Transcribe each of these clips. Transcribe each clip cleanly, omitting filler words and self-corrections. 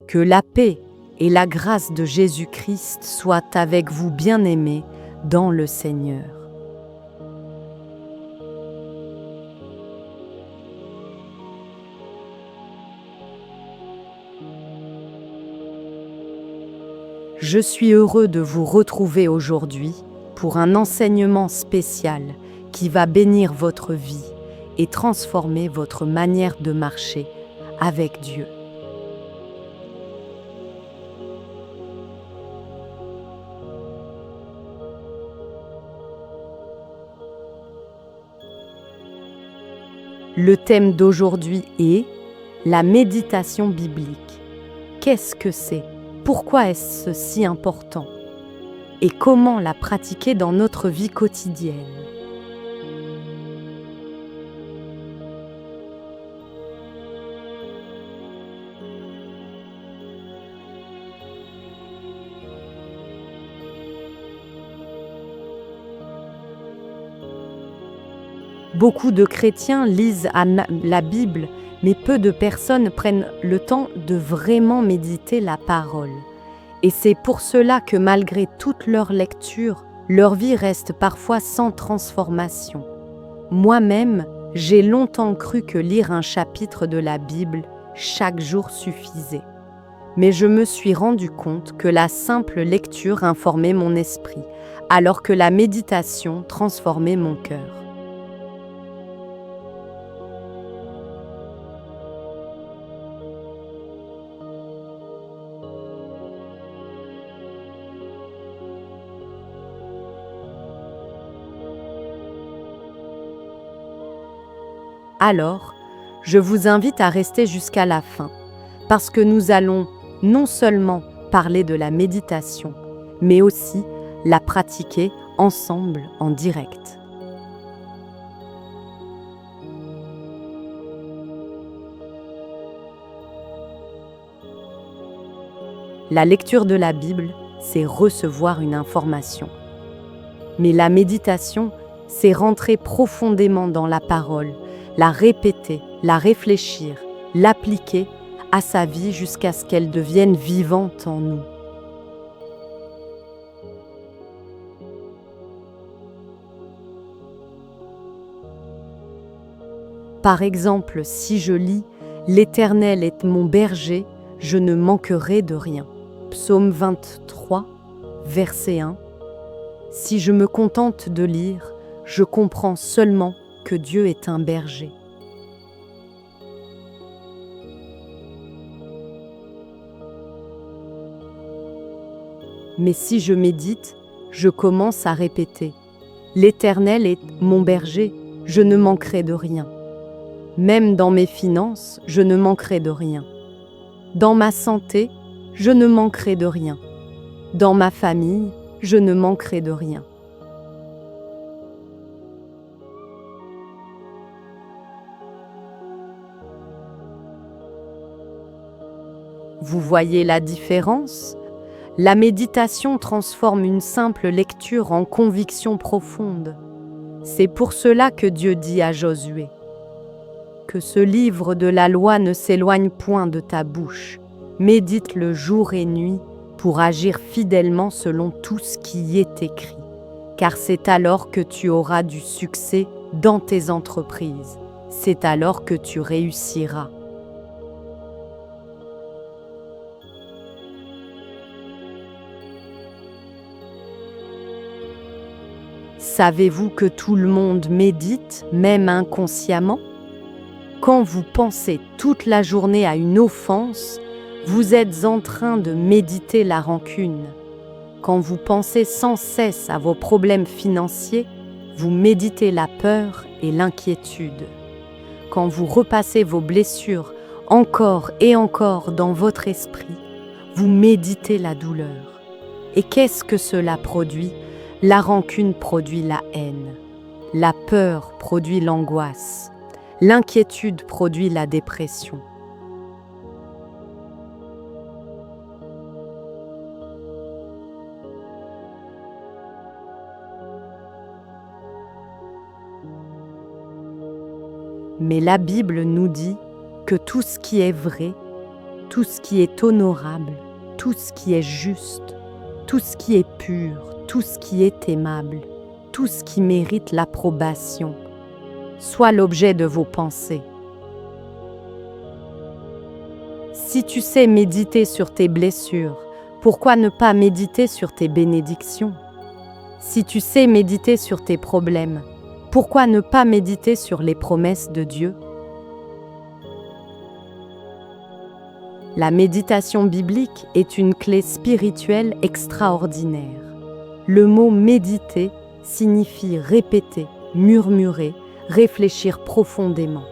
Que la paix et la grâce de Jésus-Christ soient avec vous, bien-aimés, dans le Seigneur. Je suis heureux de vous retrouver aujourd'hui pour un enseignement spécial qui va bénir votre vie et transformer votre manière de marcher avec Dieu. Le thème d'aujourd'hui est la méditation biblique. Qu'est-ce que c'est? Pourquoi est-ce si important? Et comment la pratiquer dans notre vie quotidienne? Beaucoup de chrétiens lisent la Bible, mais peu de personnes prennent le temps de vraiment méditer la parole. Et c'est pour cela que malgré toute leur lecture, leur vie reste parfois sans transformation. Moi-même, j'ai longtemps cru que lire un chapitre de la Bible chaque jour suffisait. Mais je me suis rendu compte que la simple lecture informait mon esprit, alors que la méditation transformait mon cœur. Alors, je vous invite à rester jusqu'à la fin, parce que nous allons non seulement parler de la méditation, mais aussi la pratiquer ensemble en direct. La lecture de la Bible, c'est recevoir une information. Mais la méditation, c'est rentrer profondément dans la parole, la répéter, la réfléchir, l'appliquer à sa vie jusqu'à ce qu'elle devienne vivante en nous. Par exemple, si je lis « L'Éternel est mon berger, je ne manquerai de rien ». Psaume 23, verset 1. Si je me contente de lire, je comprends seulement que Dieu est un berger. Mais si je médite, je commence à répéter « L'Éternel est mon berger, je ne manquerai de rien ». Même dans mes finances, je ne manquerai de rien. Dans ma santé, je ne manquerai de rien. Dans ma famille, je ne manquerai de rien. Vous voyez la différence? La méditation transforme une simple lecture en conviction profonde. C'est pour cela que Dieu dit à Josué que ce livre de la loi ne s'éloigne point de ta bouche. Médite-le jour et nuit pour agir fidèlement selon tout ce qui y est écrit. Car c'est alors que tu auras du succès dans tes entreprises. C'est alors que tu réussiras. Savez-vous que tout le monde médite, même inconsciemment? Quand vous pensez toute la journée à une offense, vous êtes en train de méditer la rancune. Quand vous pensez sans cesse à vos problèmes financiers, vous méditez la peur et l'inquiétude. Quand vous repassez vos blessures encore et encore dans votre esprit, vous méditez la douleur. Et qu'est-ce que cela produit? La rancune produit la haine. La peur produit l'angoisse. L'inquiétude produit la dépression. Mais la Bible nous dit que tout ce qui est vrai, tout ce qui est honorable, tout ce qui est juste, tout ce qui est pur, tout ce qui est aimable, tout ce qui mérite l'approbation, soit l'objet de vos pensées. Si tu sais méditer sur tes blessures, pourquoi ne pas méditer sur tes bénédictions? Si tu sais méditer sur tes problèmes, pourquoi ne pas méditer sur les promesses de Dieu? La méditation biblique est une clé spirituelle extraordinaire. Le mot méditer signifie répéter, murmurer, réfléchir profondément.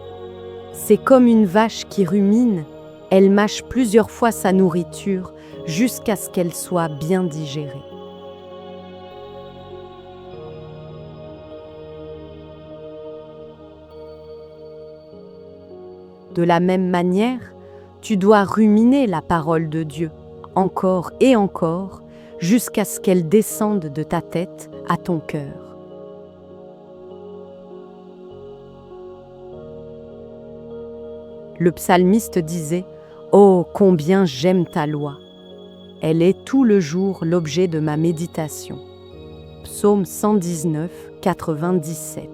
C'est comme une vache qui rumine, elle mâche plusieurs fois sa nourriture jusqu'à ce qu'elle soit bien digérée. De la même manière, tu dois ruminer la parole de Dieu, encore et encore, jusqu'à ce qu'elle descende de ta tête à ton cœur. Le psalmiste disait « Oh, combien j'aime ta loi! Elle est tout le jour l'objet de ma méditation. » Psaume 119, 97.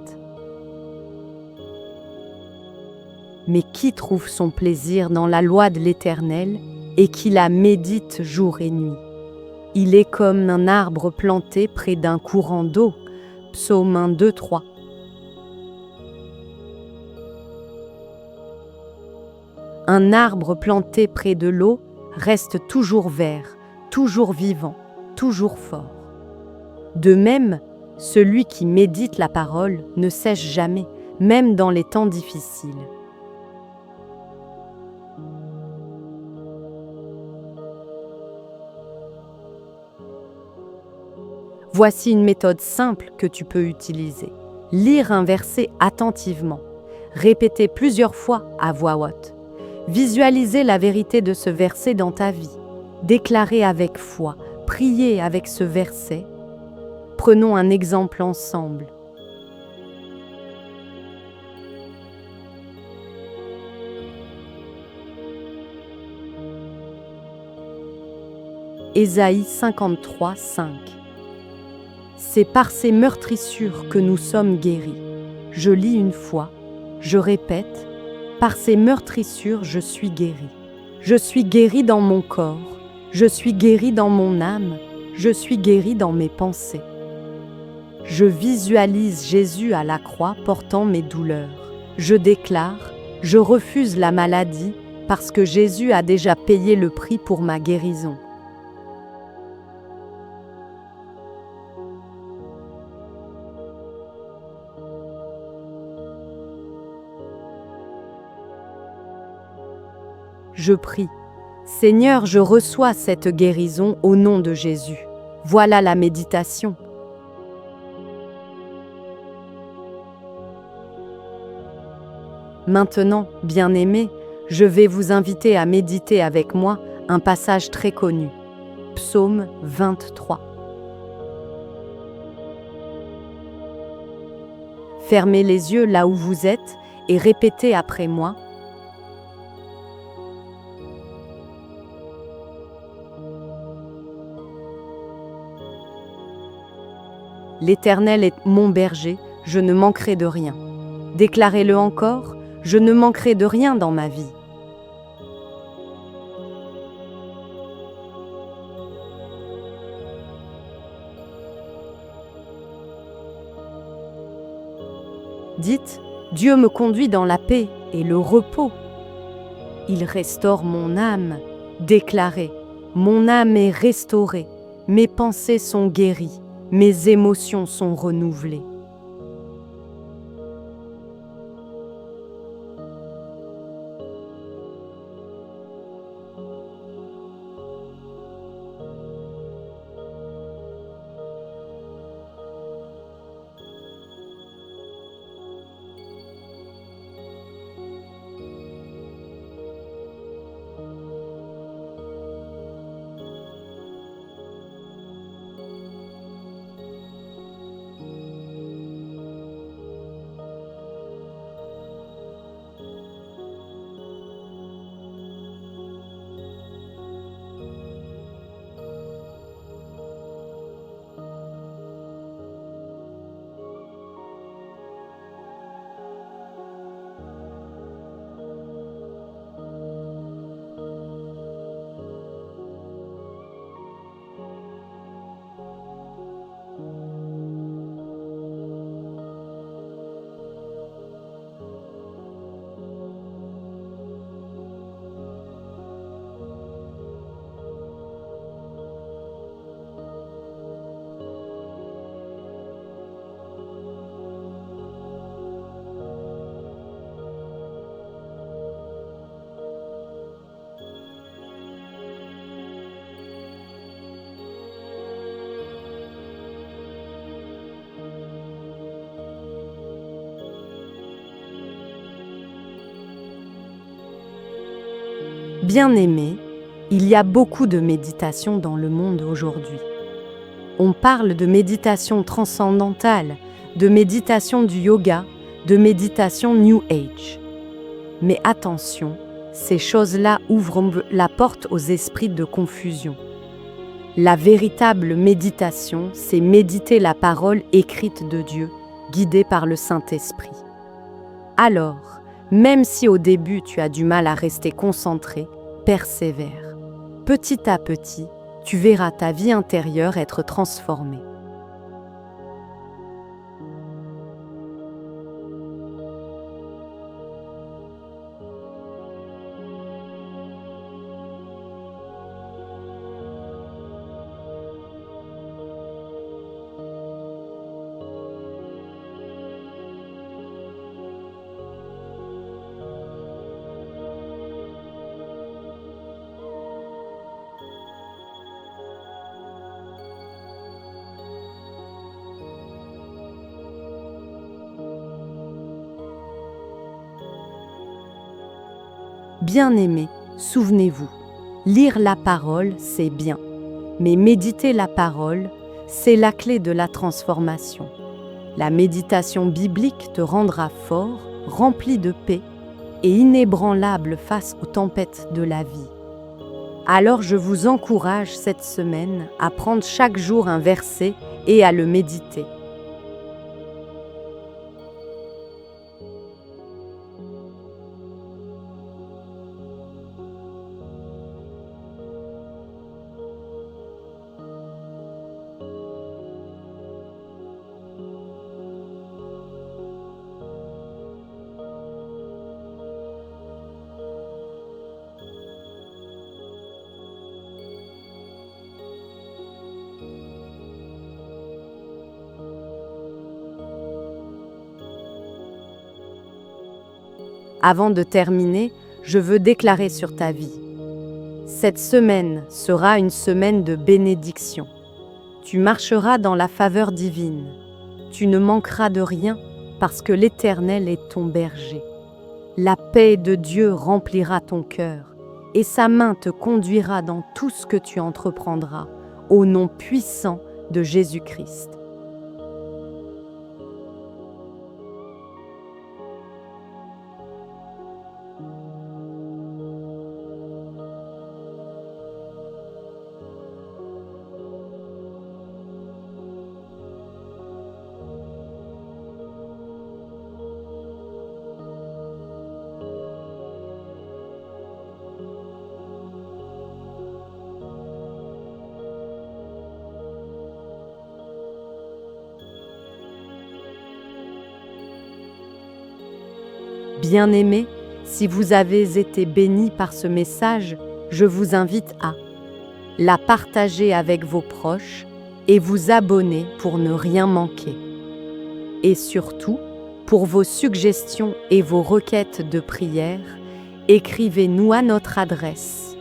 Mais qui trouve son plaisir dans la loi de l'Éternel et qui la médite jour et nuit? Il est comme un arbre planté près d'un courant d'eau. Psaume 1, 2, 3. Un arbre planté près de l'eau reste toujours vert, toujours vivant, toujours fort. De même, celui qui médite la parole ne sèche jamais, même dans les temps difficiles. Voici une méthode simple que tu peux utiliser. Lire un verset attentivement. Répéter plusieurs fois à voix haute. Visualiser la vérité de ce verset dans ta vie. Déclarer avec foi. Prier avec ce verset. Prenons un exemple ensemble. Ésaïe 53, 5. C'est par ces meurtrissures que nous sommes guéris. Je lis une fois, je répète, par ces meurtrissures je suis guéri. Je suis guéri dans mon corps, je suis guéri dans mon âme, je suis guéri dans mes pensées. Je visualise Jésus à la croix portant mes douleurs. Je déclare, je refuse la maladie parce que Jésus a déjà payé le prix pour ma guérison. Je prie. Seigneur, je reçois cette guérison au nom de Jésus. Voilà la méditation. Maintenant, bien-aimés, je vais vous inviter à méditer avec moi un passage très connu. Psaume 23. Fermez les yeux là où vous êtes et répétez après moi. L'Éternel est mon berger, je ne manquerai de rien. Déclarez-le encore, je ne manquerai de rien dans ma vie. Dites, Dieu me conduit dans la paix et le repos. Il restaure mon âme. Déclarez, mon âme est restaurée, mes pensées sont guéries, mes émotions sont renouvelées. Bien-aimés, il y a beaucoup de méditation dans le monde aujourd'hui. On parle de méditation transcendantale, de méditation du yoga, de méditation New Age. Mais attention, ces choses-là ouvrent la porte aux esprits de confusion. La véritable méditation, c'est méditer la parole écrite de Dieu, guidée par le Saint-Esprit. Alors, même si au début tu as du mal à rester concentré, persévère. Petit à petit, tu verras ta vie intérieure être transformée. Bien-aimés, souvenez-vous, lire la parole, c'est bien, mais méditer la parole, c'est la clé de la transformation. La méditation biblique te rendra fort, rempli de paix et inébranlable face aux tempêtes de la vie. Alors je vous encourage cette semaine à prendre chaque jour un verset et à le méditer. Avant de terminer, je veux déclarer sur ta vie. Cette semaine sera une semaine de bénédiction. Tu marcheras dans la faveur divine. Tu ne manqueras de rien parce que l'Éternel est ton berger. La paix de Dieu remplira ton cœur et sa main te conduira dans tout ce que tu entreprendras, au nom puissant de Jésus-Christ. Bien-aimés, si vous avez été bénis par ce message, je vous invite à la partager avec vos proches et vous abonner pour ne rien manquer. Et surtout, pour vos suggestions et vos requêtes de prière, écrivez-nous à notre adresse